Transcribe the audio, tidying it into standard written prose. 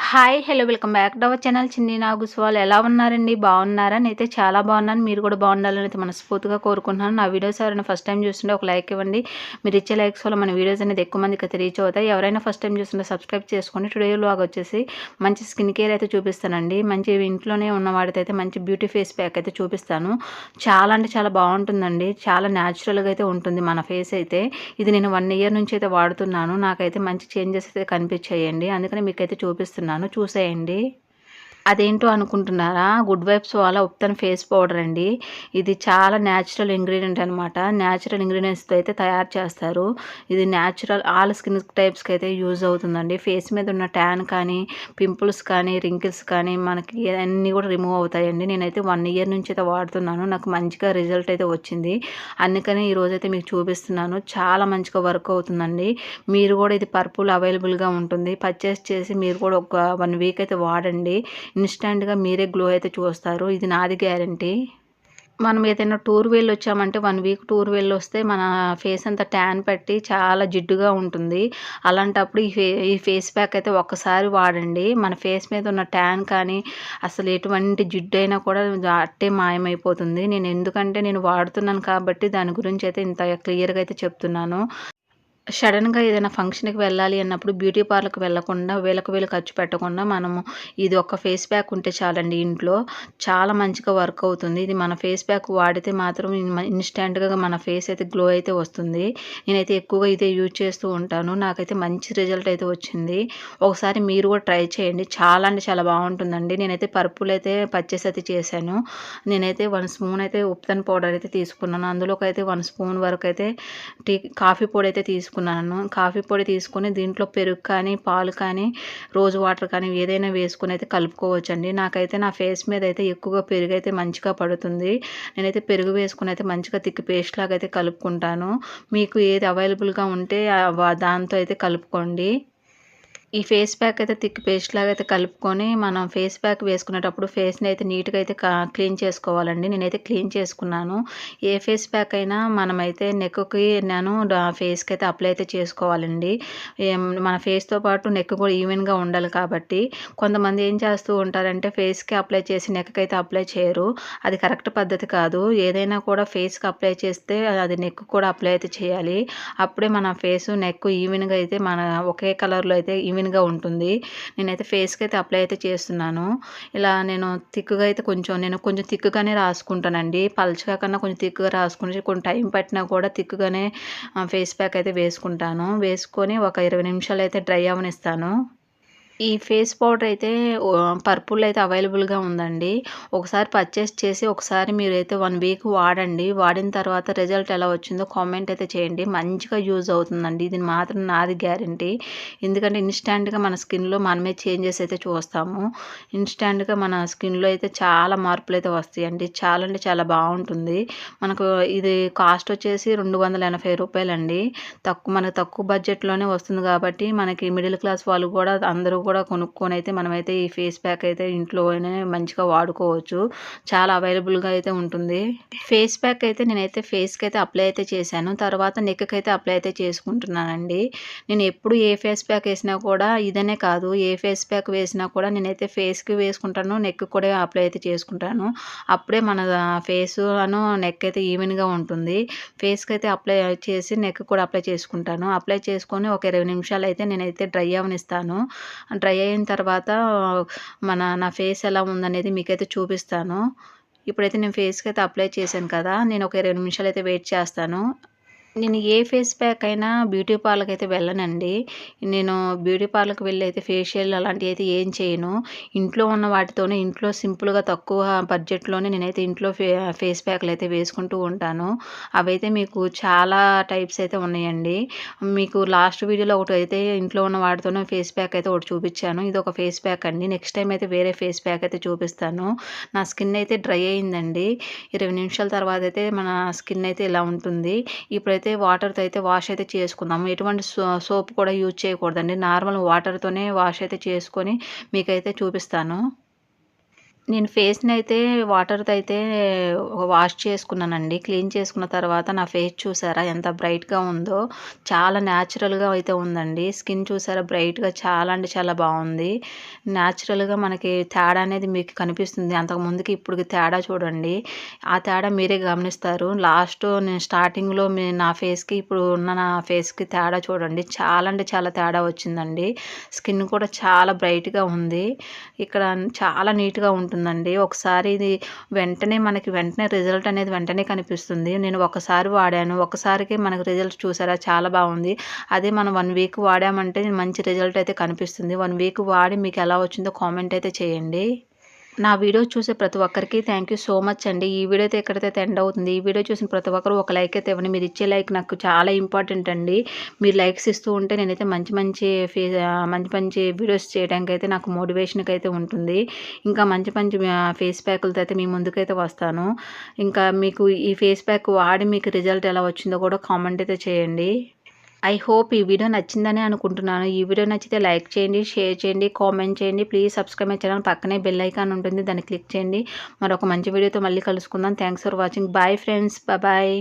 Hi! Hello! Welcome back to our channel చిన్ని నాగుస్వాల్. ఎలా ఉన్నారండి? బాగున్నారా? నేనైతే చాలా బాగున్నాను. మీరు కూడా బాగుండాలని అయితే మనస్ఫూర్తిగా కోరుకుంటున్నాను. నా వీడియోస్ ఎవరైనా ఫస్ట్ టైం చూస్తుంటే ఒక లైక్ ఇవ్వండి. మీరు ఇచ్చే లైక్స్ వల్ల మన వీడియోస్ అనేది ఎక్కువ మందికి అయితే రీచ్ అవుతాయి. ఎవరైనా ఫస్ట్ టైం చూస్తుంటే సబ్స్క్రైబ్ చేసుకోండి. టుడే వ్లాగ్ వచ్చేసి మంచి స్కిన్ కేర్ అయితే చూపిస్తానండి. మంచి ఇంట్లోనే ఉన్న వాడితైతే మంచి బ్యూటీ ఫేస్ ప్యాక్ అయితే చూపిస్తాను. చాలా అంటే చాలా బాగుంటుందండి. చాలా న్యాచురల్‌గా అయితే ఉంటుంది మన ఫేస్ అయితే. ఇది నేను 1 ఇయర్ నుంచి అయితే వాడుతున్నాను. నాకైతే మంచి చేంజెస్ అయితే కనిపించాయండి. అందుకని మీకైతే చూపిస్తున్నాను. చూసేయండి. అదేంటో అనుకుంటున్నారా? గుడ్ వైబ్స్ వాళ్ళ ఉప్తన్ ఫేస్ పౌడర్ అండి. ఇది చాలా న్యాచురల్ ఇంగ్రీడియంట్ అనమాట. న్యాచురల్ ఇంగ్రీడియంట్స్‌తో అయితే తయారు చేస్తారు. ఇది న్యాచురల్ ఆల్ స్కిన్ టైప్స్‌కి అయితే యూజ్ అవుతుందండి. ఫేస్ మీద ఉన్న ట్యాన్ కానీ, పింపుల్స్ కానీ, రింకిల్స్ కానీ మనకి అన్నీ కూడా రిమూవ్ అవుతాయండి. నేనైతే 1 ఇయర్ నుంచి అయితే వాడుతున్నాను. నాకు మంచిగా రిజల్ట్ అయితే వచ్చింది. అందుకని ఈరోజైతే మీకు చూపిస్తున్నాను. చాలా మంచిగా వర్క్ అవుతుందండి. మీరు కూడా ఇది పర్పుల్ అవైలబుల్‌గా ఉంటుంది. పర్చేస్ చేసి మీరు కూడా ఒక 1 వీక్ అయితే వాడండి. ఇన్‌స్టాంట్‌గా మీరే గ్లో అయితే చూస్తారు. ఇది నాది గ్యారంటీ. మనం ఏదైనా టూర్ వెళ్ళొచ్చామంటే 1 వీక్ టూర్ వెళ్ళొస్తే మన ఫేస్ అంతా ట్యాన్ పట్టి చాలా జిడ్డుగా ఉంటుంది. అలాంటప్పుడు ఈ ఫేస్ ప్యాక్ అయితే ఒక్కసారి వాడండి. మన ఫేస్ మీద ఉన్న ట్యాన్ కానీ, అసలు ఎటువంటి జిడ్డయినా కూడా అట్టే మాయమైపోతుంది. ఎందుకంటే నేను వాడుతున్నాను కాబట్టి దాని గురించి అయితే ఇంత క్లియర్‌గా అయితే చెప్తున్నాను. సడెన్‌గా ఏదైనా ఫంక్షన్‌కి వెళ్ళాలి అన్నప్పుడు బ్యూటీ పార్లర్‌కి వెళ్ళకుండా వేలకు వేలు ఖర్చు పెట్టకుండా మనము ఇది ఒక్క ఫేస్ ప్యాక్ ఉంటే చాలండి ఇంట్లో. చాలా మంచిగా వర్క్ అవుతుంది. ఇది మన ఫేస్ ప్యాక్ వాడితే మాత్రం ఇన్‌స్టాంట్‌గా మన ఫేస్ అయితే గ్లో అయితే వస్తుంది. నేనైతే ఎక్కువగా ఇదే యూజ్ చేస్తూ ఉంటాను. నాకైతే మంచి రిజల్ట్ అయితే వచ్చింది. ఒకసారి మీరు కూడా ట్రై చేయండి. చాలా అంటే చాలా బాగుంటుందండి. నేనైతే పర్పుల్ అయితే పర్చేస్ అయితే చేశాను. నేనైతే 1 స్పూన్ అయితే ఉప్తన్ పౌడర్ అయితే తీసుకున్నాను. అందులోకైతే 1 స్పూన్ వరకు అయితే కాఫీ పొడి అయితే తీసుకున్నాను. కాఫీ పొడి తీసుకొని దీంట్లో పెరుగు కానీ, పాలు కానీ, రోజ్ వాటర్ కానీ ఏదైనా వేసుకొని అయితే కలుపుకోవచ్చండి. నాకైతే నా ఫేస్ మీద అయితే ఎక్కువగా పెరుగైతే మంచిగా పడుతుంది. నేనైతే పెరుగు వేసుకొని అయితే మంచిగా థిక్ పేస్ట్ లాగా అయితే కలుపుకుంటాను. మీకు ఏది అవైలబుల్‌గా ఉంటే దాంతో అయితే కలుపుకోండి. ఈ ఫేస్ ప్యాక్ అయితే థిక్ పేస్ట్ లాగా అయితే కలుపుకొని మనం ఫేస్ ప్యాక్ వేసుకునేటప్పుడు ఫేస్‌ని అయితే నీట్‌గా అయితే క్లీన్ చేసుకోవాలండి. నేనైతే క్లీన్ చేసుకున్నాను. ఏ ఫేస్ ప్యాక్ అయినా మనమైతే నెక్‌కి ఫేస్‌కి అయితే అప్లై అయితే చేసుకోవాలండి. మన ఫేస్‌తో పాటు నెక్ కూడా ఈవెన్‌గా ఉండాలి కాబట్టి కొంతమంది ఏం చేస్తూ ఉంటారంటే ఫేస్‌కి అప్లై చేసి నెక్‌కి అయితే అప్లై చేయరు. అది కరెక్ట్ పద్ధతి కాదు. ఏదైనా కూడా ఫేస్‌కి అప్లై చేస్తే అది నెక్ కూడా అప్లై అయితే చేయాలి. అప్పుడే మన ఫేసు, నెక్ ఈవెన్‌గా అయితే ఒకే కలర్‌లో అయితే ఈవెన్‌గా ఉంటుంది. నేనైతే ఫేస్‌కి అయితే అప్లై అయితే చేస్తున్నాను. ఇలా నేను కొంచెం థిక్‌గానే రాసుకుంటానండి. పల్చగా కన్నా కొంచెం థిక్‌గా రాసుకొని కొంచెం టైం పట్టినా కూడా థిక్‌గానే ఫేస్ ప్యాక్ అయితే వేసుకుంటాను. వేసుకొని ఒక 20 నిమిషాలు అయితే డ్రై అవ్వనిస్తాను. ఈ ఫేస్ పౌడర్ అయితే పర్పుల్ అయితే అవైలబుల్‌గా ఉందండి. ఒకసారి పర్చేస్ చేసి ఒకసారి మీరైతే 1 వీక్ వాడండి. వాడిన తర్వాత రిజల్ట్ ఎలా వచ్చిందో కామెంట్ అయితే చేయండి. మంచిగా యూజ్ అవుతుందండి. ఇది మాత్రం నాది గ్యారంటీ. ఎందుకంటే ఇన్‌స్టాంట్‌గా మన స్కిన్‌లో మనమే చేంజెస్ అయితే చూస్తాము. ఇన్‌స్టాంట్‌గా మన స్కిన్‌లో అయితే చాలా మార్పులైతే వస్తాయండి. చాలా అంటే చాలా బావుంటుంది. మనకు ఇది కాస్ట్ వచ్చేసి రూ. 280 మనకు తక్కువ బడ్జెట్‌లోనే వస్తుంది కాబట్టి మనకి మిడిల్ క్లాస్ వాళ్ళు కూడా అందరూ కూడా కొనుక్కొనైతే మనమైతే ఈ ఫేస్ ప్యాక్ అయితే ఇంట్లోనే మంచిగా వాడుకోవచ్చు. చాలా అవైలబుల్‌గా అయితే ఉంటుంది. ఫేస్ ప్యాక్ అయితే నేనైతే ఫేస్‌కైతే అప్లై అయితే చేశాను. తర్వాత నెక్‌కైతే అప్లై అయితే చేసుకుంటున్నానండి. నేను ఎప్పుడు ఏ ఫేస్ ప్యాక్ ఏసినా కూడా ఇదనే కాదు, ఏ ఫేస్ ప్యాక్ వేసినా కూడా నేనైతే ఫేస్‌కి వేసుకుంటాను. నెక్‌కి కూడా అప్లై అయితే చేసుకుంటాను. అప్పుడే మన నెక్ అయితే ఈవెన్‌గా ఉంటుంది. ఫేస్‌కైతే అప్లై చేసి నెక్ కూడా అప్లై చేసుకుంటాను. అప్లై చేసుకొని ఒక 20 నిమిషాలైతే నేనైతే డ్రై అవ్వనిస్తాను. డ్రై అయిన తర్వాత నా ఫేస్ ఎలా ఉందనేది మీకైతే చూపిస్తాను. ఇప్పుడైతే నేను ఫేస్‌కైతే అప్లై చేశాను కదా! నేను ఒక 20 నిమిషాలైతే వెయిట్ చేస్తాను. నేను ఏ ఫేస్ ప్యాక్ అయినా బ్యూటీ పార్లర్‌కైతే వెళ్ళనండి. నేను బ్యూటీ పార్లర్‌కి వెళ్ళి అయితే ఫేషియల్ అలాంటివి అయితే ఏం చేయను. ఇంట్లో ఉన్న వాటితోనే ఇంట్లో సింపుల్‌గా తక్కువ బడ్జెట్‌లోనే నేనైతే ఇంట్లో ఫేస్ ప్యాక్‌లు అయితే వేసుకుంటూ ఉంటాను. అవైతే మీకు చాలా టైప్స్ అయితే ఉన్నాయండి. మీకు లాస్ట్ వీడియోలో ఒకటైతే ఇంట్లో ఉన్న వాటితోనే ఫేస్ ప్యాక్ అయితే ఒకటి చూపించాను. ఇదొక ఫేస్ ప్యాక్ అండి. నెక్స్ట్ టైమ్ అయితే వేరే ఫేస్ ప్యాక్ అయితే చూపిస్తాను. నా స్కిన్ అయితే డ్రై అయిందండి. 20 నిమిషాల తర్వాత అయితే మన స్కిన్ అయితే ఇలా ఉంటుంది. ఇప్పుడైతే వాటర్‌తో అయితే వాష్ అయితే చేసుకుందాము. ఎటువంటి సోప్ కూడా యూజ్ చేయకూడదండి. నార్మల్ వాటర్‌తోనే వాష్ అయితే చేసుకొని మీకైతే చూపిస్తాను. నేను ఫేస్‌ని అయితే వాటర్‌తో అయితే వాష్ చేసుకున్నానండి. క్లీన్ చేసుకున్న తర్వాత నా ఫేస్ చూసారా ఎంత బ్రైట్‌గా ఉందో. చాలా న్యాచురల్‌గా అయితే ఉందండి. స్కిన్ చూసారా బ్రైట్‌గా చాలా అంటే చాలా బావుంది. న్యాచురల్‌గా మనకి తేడా అనేది మీకు కనిపిస్తుంది. అంతకుముందుకి ఇప్పటికి తేడా చూడండి. ఆ తేడా మీరే గమనిస్తారు. నేను స్టార్టింగ్‌లో నా ఫేస్‌కి ఇప్పుడు ఉన్న నా ఫేస్‌కి తేడా చూడండి. చాలా అంటే చాలా తేడా వచ్చిందండి. స్కిన్ కూడా చాలా బ్రైట్‌గా ఉంది. ఇక్కడ చాలా నీట్‌గా ఉంటుందండి. ఒకసారి ఇది వెంటనే రిజల్ట్ అనేది వెంటనే కనిపిస్తుంది. నేను ఒకసారి వాడాను. ఒక్కసారికే మనకు రిజల్ట్ చూసారా చాలా బాగుంది. అదే మనం 1 వీక్ వాడామంటే మంచి రిజల్ట్ అయితే కనిపిస్తుంది. 1 వీక్ వాడి మీకు ఎలా వచ్చిందో కామెంట్ అయితే చేయండి. నా వీడియో చూసే ప్రతి ఒక్కరికి థ్యాంక్ యూ సో మచ్ అండి. ఈ వీడియో అయితే ఎక్కడైతే ఎండ్ అవుతుంది. ఈ వీడియో చూసిన ప్రతి ఒక్కరు ఒక లైక్ అయితే ఇవ్వండి. మీరు ఇచ్చే లైక్ నాకు చాలా ఇంపార్టెంట్ అండి. మీరు లైక్స్ ఇస్తూ ఉంటే నేనైతే మంచి మంచి వీడియోస్ చేయడానికైతే నాకు మోటివేషన్‌కి అయితే ఉంటుంది. ఇంకా మంచి మంచి ఫేస్ ప్యాకులతో అయితే మీ ముందుకైతే వస్తాను. ఇంకా మీకు ఈ ఫేస్ ప్యాక్ వాడి మీకు రిజల్ట్ ఎలా వచ్చిందో కూడా కామెంట్ అయితే చేయండి. ఐ హోప్ ఈ వీడియో నచ్చిందని అనుకుంటున్నాను. ఈ వీడియో నచ్చితే లైక్ చేయండి, షేర్ చేయండి, కామెంట్ చేయండి. Please subscribe my channel. పక్కనే బెల్ ఐకాన్ ఉంటుంది. దాన్ని క్లిక్ చేయండి. మరొక మంచి వీడియోతో మళ్ళీ కలుసుకుందాం. Thanks for watching. Bye friends. Bye.